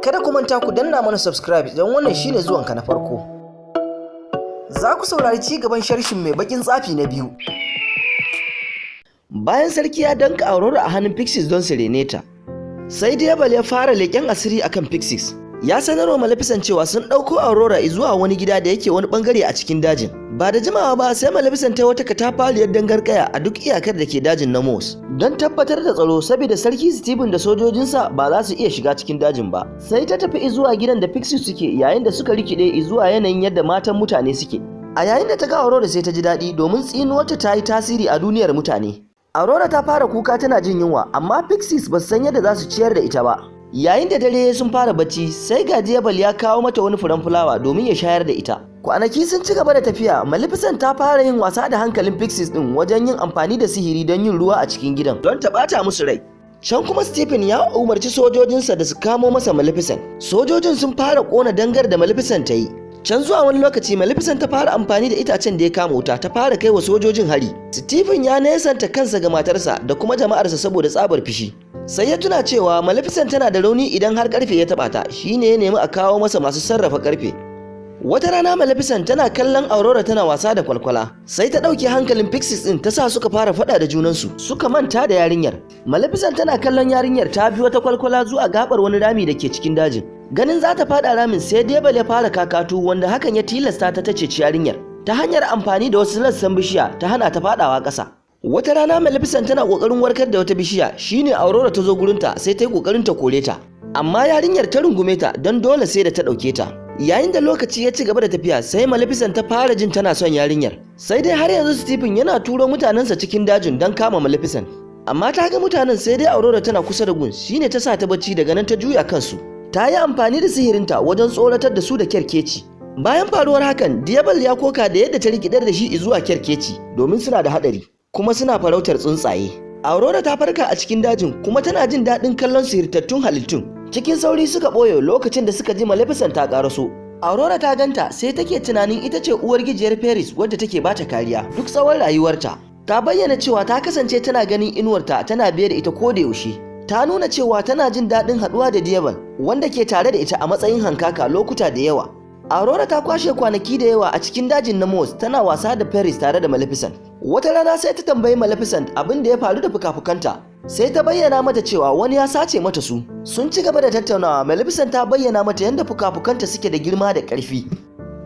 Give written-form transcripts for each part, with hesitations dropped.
Kada ku manta ku danna mana subscribe idan wannan shine zuwanka na farko. Za ku saurari ci gaban sharshin mai bakin tsafi na biyu. Bayan sarki ya danka Aurora a hannun Pixies don su rene ta, sai Devil ya fara leƙen asiri akan Pixies. Ya sanarwa Maleficent cewa sun ɗauko Aurora zuwa wani gida da yake wani bangare a cikin dajin. Ba da jimawa ba sai Maleficent ta wata katafaliyar dangar kaya a duk iyakar da ke dajin na Moss don tabbatar da tsaro, saboda sarki Stephen da sojojinsa ba za su iya shiga cikin dajin ba. Sai ta tafi zuwa gidan da Pixies suke, yayin da suka rikide zuwa yanayin yadda matan mutane suke. A yayin da ta ga Aurora sai ta ji daɗi domin tsinuwarta ta yi tasiri a duniyar mutane. Aurora ta fara kuka tana jin yunwa, amma Pixies ba su san yadda za su ciyar da ita ba. Yayin da dare sun fara bacci, sai ga Devil ya kawo mata wani furen fulawa domin ya shayar da ita. Kwanaki sun ci gaba da tafiya, Maleficent ta fara yin wasa da hankalin Pixies din wajen yin amfani da sihiri don yin ruwa a cikin gidan don ta bata musu rai. Can kuma Stephen ya umarci sojojinsa da su kamo masa Maleficent. Sojojin sun fara kona dangar da Maleficent ta yi. Can zuwa wani lokaci Maleficent ta fara amfani da itacen da ya kama wuta ta fara kai wa sojojin hari. Stephen ya nesanta kansa ga matarsa da kuma jama'arsa saboda tsabar fishi. Sai ya tuna cewa Maleficent tana da rauni idan har karfe ya taba ta, shine ya nemi a kawo masa masu sarrafa karfe. Wata rana Maleficent tana kallon Aurora tana wasa da kwalkwala, sai ta dauke hankalin Pixies din ta sa suka fara fada da junansu, suka manta da yarinyar. Maleficent tana kallon yarinyar ta bi wata kwalkwala zuwa gabar wani rami da ke cikin dajin. Ganin za ta fada ramin, sai Devil ya fara kakatu, wanda hakan ya tilasta ta ceci yarinyar ta hanyar amfani da wasu lassan bishiya ta hana ta fadawa ƙasa. Wata rana Maleficent tana kokarin warkar da wata bishiya, shine Aurora ta zo gurinta sai ta yi kokarin ta kore ta, amma yarinyar ta rungume ta don dole sai da ta dauke ta. Yayin da lokaci ya ci gaba da tafiya, sai Maleficent ta fara jin tana son yarinyar. Sai dai har yanzu Stephen yana turo mutanensa cikin dajin don kama Maleficent, amma ta ga mutanen sai dai Aurora tana kusa da gun, shine ta sa ta bacci, daga nan ta juya kansu. Ta yi amfani da sihirinta wajen tsoratar da su da kyarkeci. Bayan faruwar hakan, Devil ya koka da yadda ta rikidar da shi zuwa kyarkeci domin suna da hadari kuma suna farautar tsuntsaye. Aurora ta farka a cikin dajin kuma tana jin daɗin kallon sihirtattun halittun. Cikin sauri suka ɓoye lokacin da suka ji Maleficent ta ƙaraso. Aurora ta ganta sai take tunanin ita ce uwar gijiyar Paris wadda take bata kariya duk tsawon rayuwarta. Ta bayyana cewa ta kasance tana ganin inuwarta tana biye da ita ko da yaushe. Ta nuna cewa tana jin daɗin haɗuwa da Devil wanda ke tare da ita a matsayin hankaka lokuta da yawa. Aurora ta kwashe kwanaki da yawa a cikin dajin na Moss tana wasa da Paris tare da Maleficent. Wata rana sai ta tambayi Maleficent abin da ya faru da fuka-fukanta. Sai ta bayyana mata cewa wani ya sace mata su. Sun ci gaba da tattaunawa, Maleficent ta bayyana mata yadda fuka-fukanta suke da girma da ƙarfi.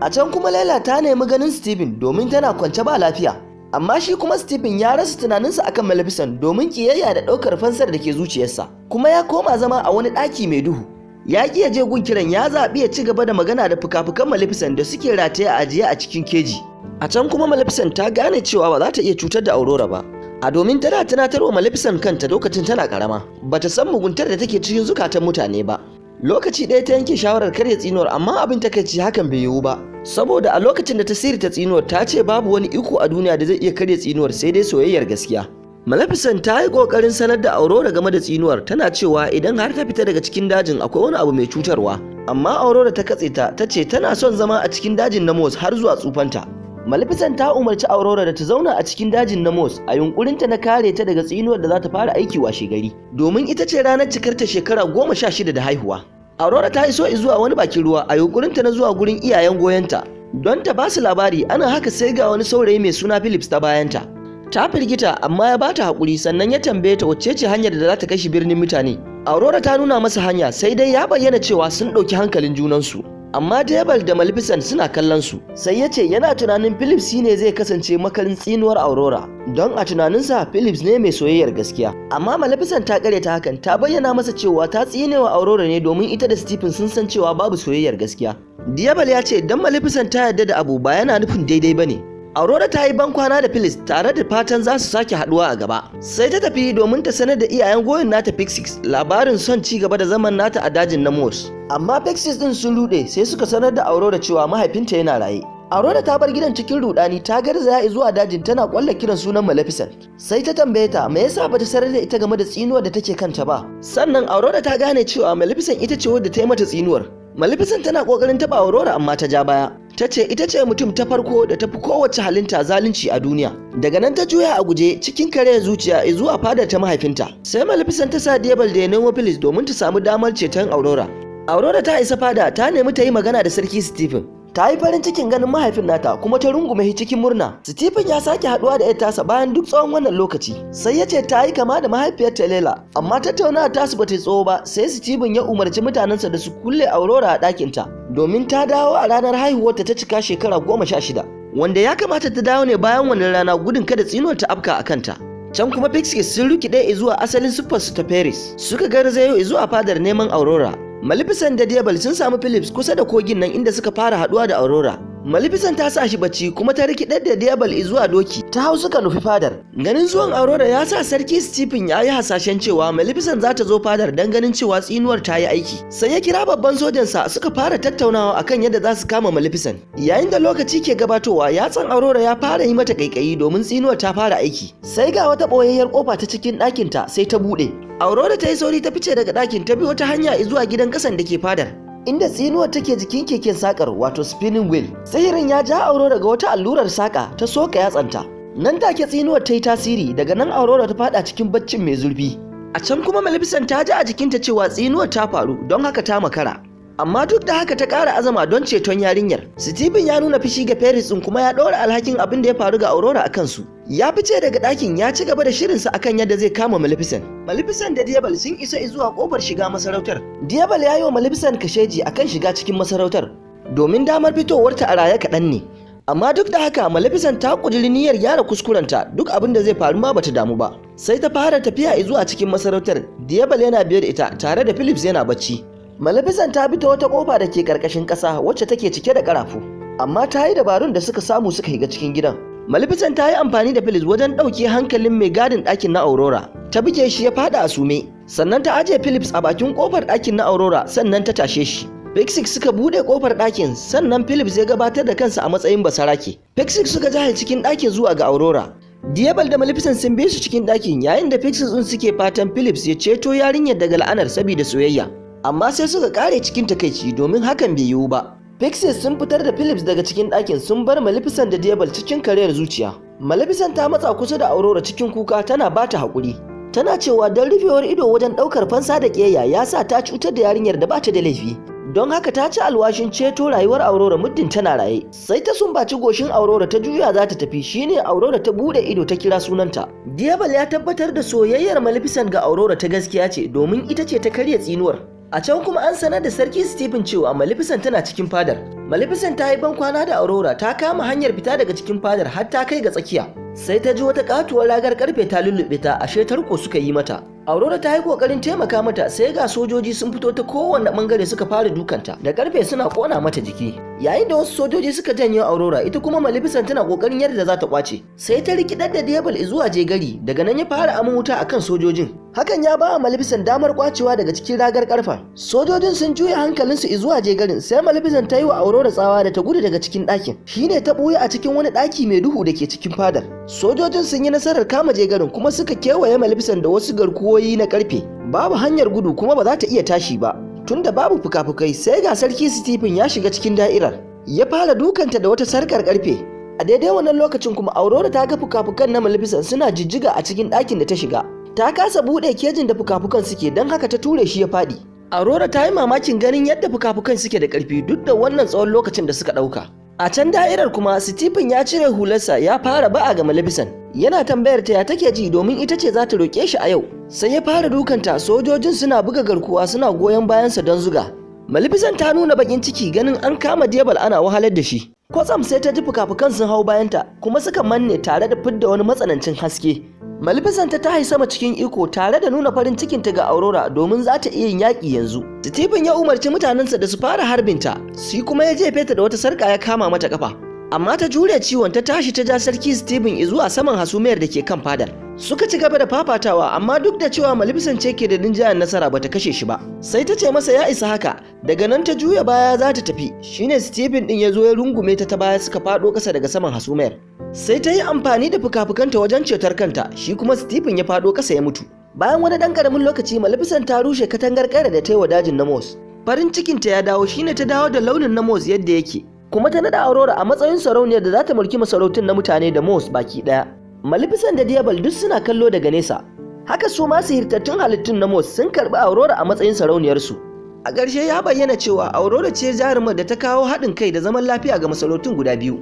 A can kuma Laila ta nemi ganin Stephen domin tana kwance ba lafiya. Amma shi kuma Stephen ya rasa tunaninsa akan Maleficent domin kiyayya da ɗaukar fansar da ke zuciyarsa. Kuma ya koma zama a wani ɗaki mai duhu. Ya ƙi ya je gun kiran, ya zaɓi ya ci gaba da magana da fuka-fukan Maleficent da suke rataye a ajiye a cikin keji. A can kuma Maleficent ta gane cewa ba za ta iya cutar da Aurora ba. A domin tana tunatarwa Maleficent kanta lokacin tana karama, bata san muguntar da take cikin zukatan mutane ba. Lokaci ɗaya ta yanke shawarar karya tsinuwar, amma abin takeici hakan bai yiwu ba, saboda a lokacin da ta sirrita tsinuwar ta ce babu wani iko a duniya da zai iya karya tsinuwar sai dai soyayyar gaskiya. Maleficent ta yi kokarin sanar da Aurora game da tsinuwar, tana cewa idan har ta fita daga cikin dajin akwai wani abu mai cutarwa, amma Aurora ta katse ta, ta ce tana son zama a cikin dajin na Moss har zuwa tsufanta. Maleficent ta umarci Aurora da ta zauna a cikin dajin na Moss a yunkurinta na kare ta daga tsinuwar da za ta fara aiki washe gari, domin ita ce ranar cikarta shekara 16 da haihuwa. Aurora ta iso zuwa wani bakin ruwa a yunkurinta na zuwa gurin iyayen goyonta don ta basu labari. Ana haka sai ga wani saurayi mai suna Phillips ta bayanta. Ta firgita, amma ya bata hakuri, sannan ya tambaye ta wacce ce hanyar da za ta kai shi birnin mutane. Aurora ta nuna masa hanya, sai dai ya bayyana cewa sun ɗauki hankalin junansu. Amma Devil da Maleficent suna kallon su, sai ya ce yana tunanin Phillips shine zai kasance makarin tsinuwar Aurora, don a tunaninsa Phillips ne mai soyayyar gaskiya. Amma Maleficent ta ta hakan, ta bayyana masa cewa ta tsinewa Aurora ne domin ita da Stephen sun san cewa babu soyayyar gaskiya. Devil ya ce dan Maleficent ta yarda da abu ba yana nufin daidai bane. Aurora ta yi bankwana da Phyllis tare da fatan za su sake haduwa a gaba. Sai ta tafi domin ta sanar da iyayen goyon nata Pixies labarin son ci gaba da zaman nata a dajin na Moss. Amma Pixies din sun rude, sai suka sanar da Aurora cewa mahaifinta yana raye. Aurora ta bar gidan cikin rudani, ta garzaya zuwa dajin tana kwalla kiran sunan Maleficent. Sai ta tambaye ta me yasa bata sanar da ita game da tsinuwar da take kanta ba. Sannan Aurora ta gane cewa Maleficent ita ce wadda ta yi mata tsinuwar. Maleficent tana kokarin taba Aurora amma ta ja baya. Ta ce ita ce mutum ta farko da ta fi kowace halitta zalunci a duniya. Daga nan ta juya a guje cikin karayar zuciya zuwa fadar ta mahaifinta. Sai Maleficent ta sa Devil da ya nemo Phyllis domin ta samu damar ceton Aurora. Aurora ta isa fada ta nemi ta yi magana da Sarki Stephen. Ta yi farin cikin ganin mahaifin nata kuma ta rungume shi cikin murna. Stephen ya sake haduwa da ƴar tasa bayan duk tsawon wannan lokaci. Sai ya ce ta yi kama da mahaifiyarta Lela, amma tattaunawa tasu bata yi tsawo ba, sai Stephen ya umarci mutanensa da su kulle Aurora a ɗakinta domin ta dawo a ranar haihuwarta ta cika shekara 16, wanda ya kamata ta dawo ne bayan wannan rana gudun kada tsinuwar ta afka a kanta. Can kuma Pixies sun rikide zuwa asalin siffarsu ta Paris. Suka garzayo zuwa fadar neman Aurora. Maleficent da Diablo sun samu Philips kusa da kogin nan inda suka fara haduwa da Aurora. Maleficent ta sa shi bacci kuma ta rikidar da Diablo zuwa doki. Ta hau suka nufi fadar. Ganin zuwan Aurora ya sa Sarki Stephen ya yi hasashen cewa Maleficent za ta zo fadar don ganin cewa tsinuwar ta yi aiki. Sai ya kira babban sojansa suka fara tattaunawa akan yadda za su kama Maleficent. Yayin da lokaci ke gabatowa, yatsan Aurora ya fara yi mata kaikayi domin tsinuwar ta fara aiki. Sai ga wata boyayyar kofa ta cikin ɗakinta sai ta buɗe. Aurora ta yi sauri ta fice daga ɗakin ta bi wata hanya zuwa gidan kasan da ke fadar, inda tsinuwar take jikin keken sakar wato spinning wheel. Sihirin ya ja Aurora ga wata allurar saka ta soka yatsanta. Nan take tsinuwar ta yi tasiri, daga nan Aurora ta fada cikin baccin mai zurfi. A can kuma Maleficent ta ji a jikinta cewa tsinuwar ta faru, don haka ta makara. Amma duk da haka ta ƙara azama don ceton yarinyar. Stephen ya nuna fishi ga Paris ɗin kuma ya ɗora alhakin abin da ya faru ga Aurora a kansu. Ya fice daga ɗakin ya ci gaba da shirinsa akan yadda zai kama Maleficent. Maleficent da Diablo sun isa zuwa ƙofar shiga masarautar. Diablo ya yi wa Maleficent kasheji akan shiga cikin masarautar, domin damar fitowarta a raye kaɗan ne. Amma duk da haka Maleficent ta ƙudiri niyyar gyara kuskurenta, duk abin da zai faru ma bata damu ba. Sai ta fara tafiya zuwa cikin masarautar. Diablo yana biye da ita tare da Philips yana bacci. Maleficent ta bi ta wata kofa da ke karkashin ƙasa wacce take cike da ƙarafu, amma ta yi dabarun da suka samu suka shiga cikin gidan. Maleficent ta yi amfani da Philips wajen ɗauke hankalin mai gadin ɗakin na Aurora. Ta buge shi ya fada a sume, sannan ta ajiye Philips a bakin kofar ɗakin na Aurora sannan ta tashe shi. Pixies suka buɗe kofar ɗakin sannan Philips ya gabatar da kansa a matsayin basarake. Pixies suka jahe cikin ɗakin zuwa ga Aurora. Diablo da Maleficent sun bi su cikin ɗakin yayin da Pixies ɗin suke fatan Philips ya ceto yarinyar daga la'anar saboda soyayya. Amma sai suka kare cikin takaici domin hakan bai yiwu ba. Pixies sun fitar da Philips daga cikin ɗakin sun bar Maleficent da Diablo cikin karayar zuciya. Maleficent ta matsa kusa da Aurora cikin kuka tana bata haƙuri. Tana cewa don rufewar ido wajen ɗaukar fansa da ƙiyayya ya sa ta cutar da yarinyar da bata da laifi. Don haka ta ci alwashin ceto rayuwar Aurora muddin tana raye. Sai ta sumbaci goshin Aurora ta juya za ta tafi, shine Aurora ta bude ido ta kira sunanta. Diablo ya tabbatar da soyayyar Maleficent ga Aurora ta gaskiya ce domin ita ce ta karya tsinuwar. A can kuma an sanar da Sarki Stephen cewa Maleficent tana cikin fadar. Maleficent ta yi ban kwana da Aurora ta kama hanyar fita daga cikin fadar har ta kai ga tsakiya. Sai ta ji wata katuwar ragar karfe ta lullube ta, ashe tarko suka yi mata. Aurora ta yi kokarin taimaka mata sai ga sojoji sun fito ta kowanne bangare suka fara dukanta da karfe suna kona mata jiki. Yayin da wasu sojoji suka janyo Aurora, ita kuma Maleficent tana kokarin yadda za ta kwace. Sai ta rikidar da Diablo zuwa jegari, daga nan ya fara aman wuta akan sojojin. Hakan ya ba wa Maleficent damar kwacewa daga cikin ragar karfa. Sojojin sun juya hankalinsu zuwa jegarin, sai Maleficent ta yi wa Aurora tsawa da ta gudu daga cikin ɗakin. Shine ta ɓuya a cikin wani ɗaki mai duhu da ke cikin fadar. Sojojin sun yi nasarar kama jegarin kuma suka kewaye Maleficent da wasu garkuwoyi na karfe. Babu hanyar gudu kuma ba za ta iya tashi ba. Tunda babu fuka-fukai, sai ga Sarki Stephen ya shiga cikin da'irar. Ya fara dukanta da wata sarkar karfe. A daidai wannan lokacin kuma Aurora ta ga fuka-fukan na Maleficent suna jijjiga a cikin ɗakin da ta shiga. Ta kasa buɗe kejin da fuka-fukan suke, don haka ta ture shi ya faɗi. Aurora ta yi mamakin ganin yadda fuka-fukan suke da ƙarfi duk da wannan tsawon lokacin da suka ɗauka. A can da'irar kuma Stephen ya cire hularsa ya fara ba'a ga Maleficent. Yana tambayar ta ya take ji domin ita ce za ta roƙe shi a yau. Sai ya fara dukanta, sojojin suna buga garkuwa suna goyon bayansa don zuga. Maleficent ta nuna bakin ciki ganin an kama Diablo ana wahalar da shi. Kwatsam sai ta ji fuka-fukan sun hau bayanta kuma suka manne tare da fidda wani matsanancin haske. Maleficent ta tahi sama cikin iko tare da nuna farin cikinta ga Aurora domin za ta iya yin yaƙi yanzu. Stephen ya umarci mutanensa da su fara harbinta, shi kuma ya jefe ta da wata sarƙa ya kama mata kafa. Amma ta jure ciwon ta tashi ta ja Sarki Stephen zuwa saman hasumiyar da ke kan fadar. Suka ci gaba da fafatawa amma duk da cewa Maleficent ce ke da rinjayen nasara bata kashe shi ba. Sai ta ce masa ya isa haka, daga nan ta juya baya za ta tafi. Shine Stephen din ya zo ya rungume ta baya suka faɗo ƙasa daga saman hasumiyar. Sai ta yi amfani da fuka-fukanta wajen cetar kanta, shi kuma Stephen ya faɗo ƙasa ya mutu. Bayan wani ɗan ƙaramin lokaci Maleficent ta rushe katangar ƙara da ta yi wa dajin Namos. Farin cikinta ya dawo, shine ta dawo da launin Namos yadda yake. Kuma ta nada Aurora a matsayin sarauniyar da za ta mulki masarautun na mutane da Mos baki daya. Maleficent da Diablo duk suna kallo daga nesa. Haka su ma sihirtattun halittun na Mos sun karbi Aurora a matsayin sarauniyar su. A ƙarshe ya bayyana cewa Aurora ce jarumar da ta kawo haɗin kai da zaman lafiya ga masarautun guda biyu.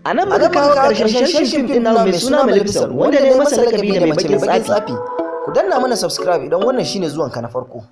A nan muka kawo ƙarshen sharshin fim ɗin namu mai suna Maleficent, wanda ne masa lakabi da mai bakin tsafi. Ku danna mana subscribe idan wannan shine zuwanka na farko.